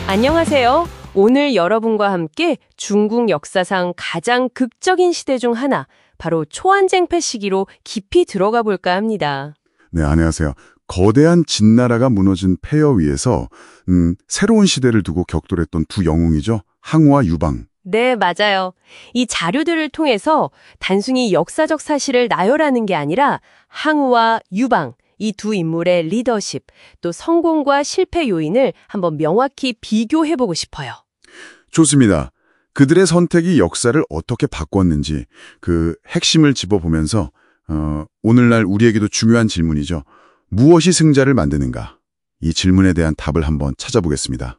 안녕하세요. 오늘 여러분과 함께 중국 역사상 가장 극적인 시대 중 하나, 바로 초안쟁패 시기로 깊이 들어가 볼까 합니다. 네, 안녕하세요. 거대한 진나라가 무너진 폐허 위에서 새로운 시대를 두고 격돌했던 두 영웅이죠. 항우와 유방. 네, 맞아요. 이 자료들을 통해서 단순히 역사적 사실을 나열하는 게 아니라 항우와 유방, 이 두 인물의 리더십, 또 성공과 실패 요인을 한번 명확히 비교해보고 싶어요. 좋습니다. 그들의 선택이 역사를 어떻게 바꿨는지 그 핵심을 짚어보면서 오늘날 우리에게도 중요한 질문이죠. 무엇이 승자를 만드는가? 이 질문에 대한 답을 한번 찾아보겠습니다.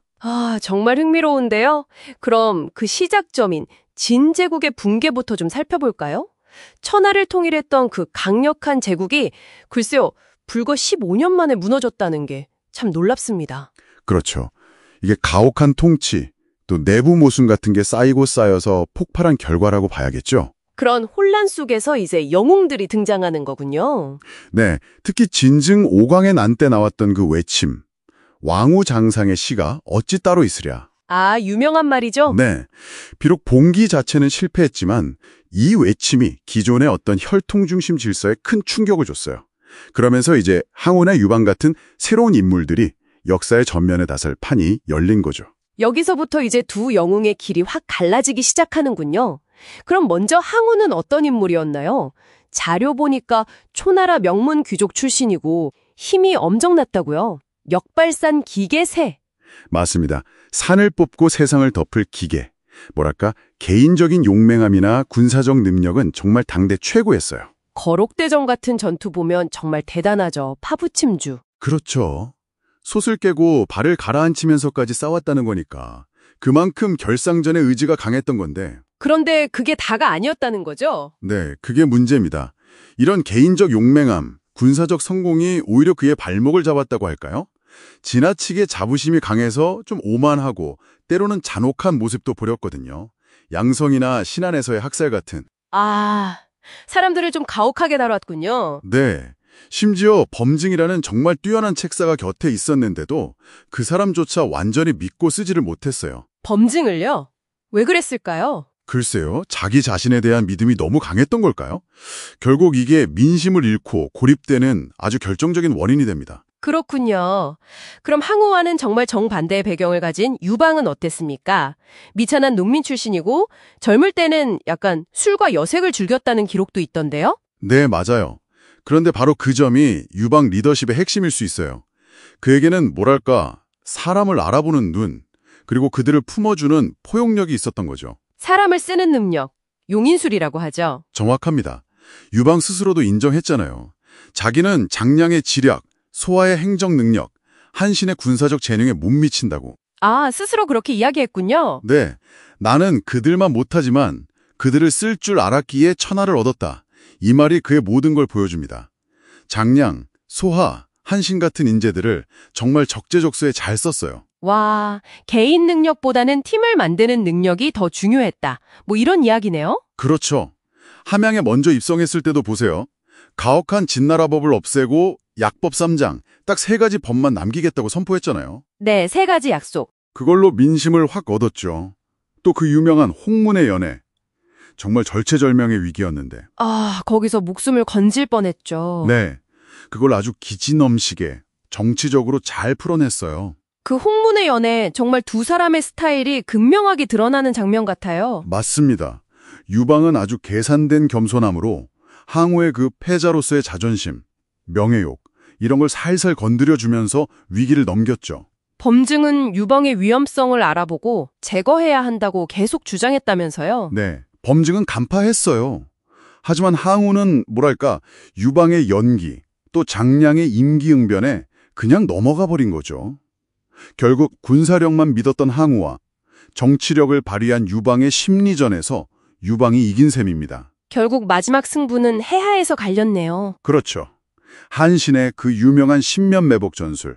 정말 흥미로운데요. 그럼 그 시작점인 진제국의 붕괴부터 좀 살펴볼까요? 천하를 통일했던 그 강력한 제국이 글쎄요, 불과 15년 만에 무너졌다는 게 참 놀랍습니다. 그렇죠. 이게 가혹한 통치, 또 내부 모순 같은 게 쌓이고 쌓여서 폭발한 결과라고 봐야겠죠. 그런 혼란 속에서 이제 영웅들이 등장하는 거군요. 네, 특히 진증 5강의 난 때 나왔던 그 외침, 왕우장상의 시가 어찌 따로 있으랴. 유명한 말이죠? 네, 비록 봉기 자체는 실패했지만 이 외침이 기존의 어떤 혈통 중심 질서에 큰 충격을 줬어요. 그러면서 이제 항우나 유방 같은 새로운 인물들이 역사의 전면에 나설 판이 열린 거죠. 여기서부터 이제 두 영웅의 길이 확 갈라지기 시작하는군요. 그럼 먼저 항우는 어떤 인물이었나요? 자료 보니까 초나라 명문 귀족 출신이고 힘이 엄청났다고요. 역발산 기계세. 맞습니다. 산을 뽑고 세상을 덮을 기계. 뭐랄까, 개인적인 용맹함이나 군사적 능력은 정말 당대 최고였어요. 거록대전 같은 전투 보면 정말 대단하죠. 파부침주. 그렇죠. 솥을 깨고 발을 가라앉히면서까지 싸웠다는 거니까 그만큼 결상전의 의지가 강했던 건데. 그런데 그게 다가 아니었다는 거죠? 네, 그게 문제입니다. 이런 개인적 용맹함, 군사적 성공이 오히려 그의 발목을 잡았다고 할까요? 지나치게 자부심이 강해서 좀 오만하고 때로는 잔혹한 모습도 보였거든요. 양성이나 신안에서의 학살 같은. 사람들을 좀 가혹하게 다뤘군요. 네. 심지어 범증이라는 정말 뛰어난 책사가 곁에 있었는데도 그 사람조차 완전히 믿고 쓰지를 못했어요. 범증을요? 왜 그랬을까요? 글쎄요, 자기 자신에 대한 믿음이 너무 강했던 걸까요? 결국 이게 민심을 잃고 고립되는 아주 결정적인 원인이 됩니다. 그렇군요. 그럼 항우와는 정말 정반대의 배경을 가진 유방은 어땠습니까? 미천한 농민 출신이고 젊을 때는 약간 술과 여색을 즐겼다는 기록도 있던데요? 네, 맞아요. 그런데 바로 그 점이 유방 리더십의 핵심일 수 있어요. 그에게는 뭐랄까, 사람을 알아보는 눈, 그리고 그들을 품어주는 포용력이 있었던 거죠. 사람을 쓰는 능력, 용인술이라고 하죠. 정확합니다. 유방 스스로도 인정했잖아요. 자기는 장량의 지략, 소화의 행정 능력, 한신의 군사적 재능에 못 미친다고. 스스로 그렇게 이야기했군요. 네, 나는 그들만 못하지만 그들을 쓸 줄 알았기에 천하를 얻었다. 이 말이 그의 모든 걸 보여줍니다. 장량, 소하, 한신 같은 인재들을 정말 적재적소에 잘 썼어요. 와, 개인 능력보다는 팀을 만드는 능력이 더 중요했다. 뭐 이런 이야기네요? 그렇죠. 함양에 먼저 입성했을 때도 보세요. 가혹한 진나라법을 없애고 약법 3장, 딱 3가지 법만 남기겠다고 선포했잖아요. 네, 3가지 약속. 그걸로 민심을 확 얻었죠. 또 그 유명한 홍문의 연애. 정말 절체절명의 위기였는데. 거기서 목숨을 건질 뻔했죠. 네, 그걸 아주 기지넘치게 정치적으로 잘 풀어냈어요. 그 홍문의 연애, 정말 두 사람의 스타일이 극명하게 드러나는 장면 같아요. 맞습니다. 유방은 아주 계산된 겸손함으로 항우의 그 패자로서의 자존심, 명예욕, 이런 걸 살살 건드려주면서 위기를 넘겼죠. 범증은 유방의 위험성을 알아보고 제거해야 한다고 계속 주장했다면서요? 네, 범증은 간파했어요. 하지만 항우는 뭐랄까, 유방의 연기, 또 장량의 임기응변에 그냥 넘어가 버린 거죠. 결국 군사력만 믿었던 항우와 정치력을 발휘한 유방의 심리전에서 유방이 이긴 셈입니다. 결국 마지막 승부는 해하에서 갈렸네요. 그렇죠. 한신의 그 유명한 신면매복 전술,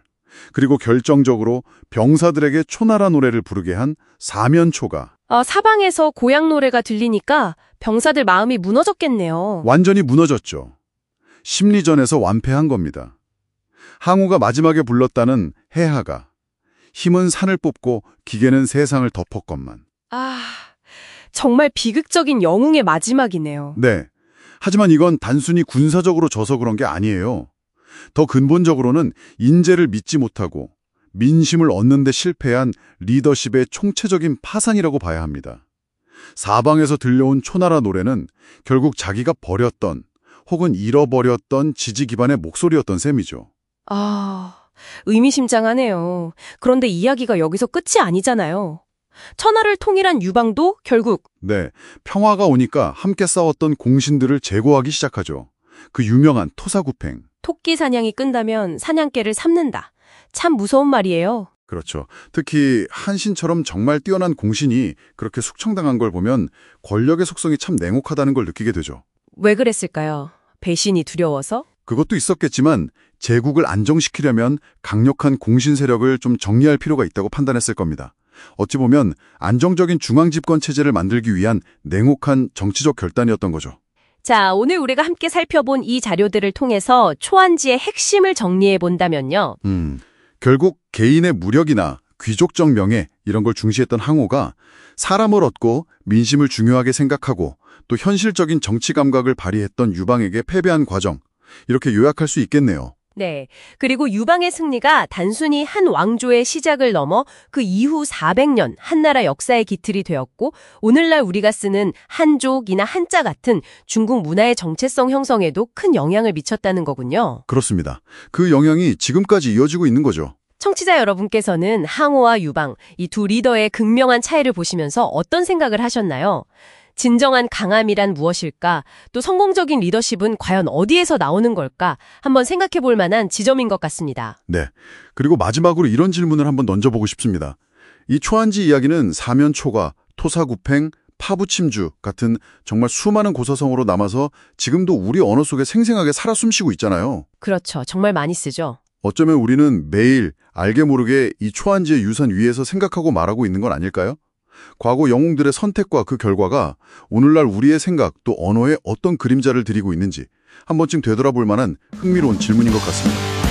그리고 결정적으로 병사들에게 초나라 노래를 부르게 한 사면초가. 사방에서 고향 노래가 들리니까 병사들 마음이 무너졌겠네요. 완전히 무너졌죠. 심리전에서 완패한 겁니다. 항우가 마지막에 불렀다는 해하가 힘은 산을 뽑고 기계는 세상을 덮었건만. 아, 정말 비극적인 영웅의 마지막이네요. 네. 하지만 이건 단순히 군사적으로 져서 그런 게 아니에요. 더 근본적으로는 인재를 믿지 못하고 민심을 얻는 데 실패한 리더십의 총체적인 파산이라고 봐야 합니다. 사방에서 들려온 초나라 노래는 결국 자기가 버렸던 혹은 잃어버렸던 지지 기반의 목소리였던 셈이죠. 아, 의미심장하네요. 그런데 이야기가 여기서 끝이 아니잖아요. 천하를 통일한 유방도 결국 네, 평화가 오니까 함께 싸웠던 공신들을 제거하기 시작하죠. 그 유명한 토사구팽. 토끼 사냥이 끈다면 사냥개를 삼는다. 참 무서운 말이에요. 그렇죠. 특히 한신처럼 정말 뛰어난 공신이 그렇게 숙청당한 걸 보면 권력의 속성이 참 냉혹하다는 걸 느끼게 되죠. 왜 그랬을까요? 배신이 두려워서? 그것도 있었겠지만 제국을 안정시키려면 강력한 공신 세력을 좀 정리할 필요가 있다고 판단했을 겁니다. 어찌 보면 안정적인 중앙집권 체제를 만들기 위한 냉혹한 정치적 결단이었던 거죠. 자, 오늘 우리가 함께 살펴본 이 자료들을 통해서 초안지의 핵심을 정리해 본다면요. 결국 개인의 무력이나 귀족적 명예 이런 걸 중시했던 항우가 사람을 얻고 민심을 중요하게 생각하고 또 현실적인 정치 감각을 발휘했던 유방에게 패배한 과정, 이렇게 요약할 수 있겠네요. 네. 그리고 유방의 승리가 단순히 한 왕조의 시작을 넘어 그 이후 400년 한나라 역사의 기틀이 되었고 오늘날 우리가 쓰는 한족이나 한자 같은 중국 문화의 정체성 형성에도 큰 영향을 미쳤다는 거군요. 그렇습니다. 그 영향이 지금까지 이어지고 있는 거죠. 청취자 여러분께서는 항우와 유방, 이 두 리더의 극명한 차이를 보시면서 어떤 생각을 하셨나요? 진정한 강함이란 무엇일까? 또 성공적인 리더십은 과연 어디에서 나오는 걸까? 한번 생각해 볼 만한 지점인 것 같습니다. 네. 그리고 마지막으로 이런 질문을 한번 던져보고 싶습니다. 이 초안지 이야기는 사면초가, 토사구팽, 파부침주 같은 정말 수많은 고사성어로 남아서 지금도 우리 언어 속에 생생하게 살아 숨쉬고 있잖아요. 그렇죠. 정말 많이 쓰죠. 어쩌면 우리는 매일 알게 모르게 이 초안지의 유산 위에서 생각하고 말하고 있는 건 아닐까요? 과거 영웅들의 선택과 그 결과가 오늘날 우리의 생각 또 언어에 어떤 그림자를 들이고 있는지 한 번쯤 되돌아볼 만한 흥미로운 질문인 것 같습니다.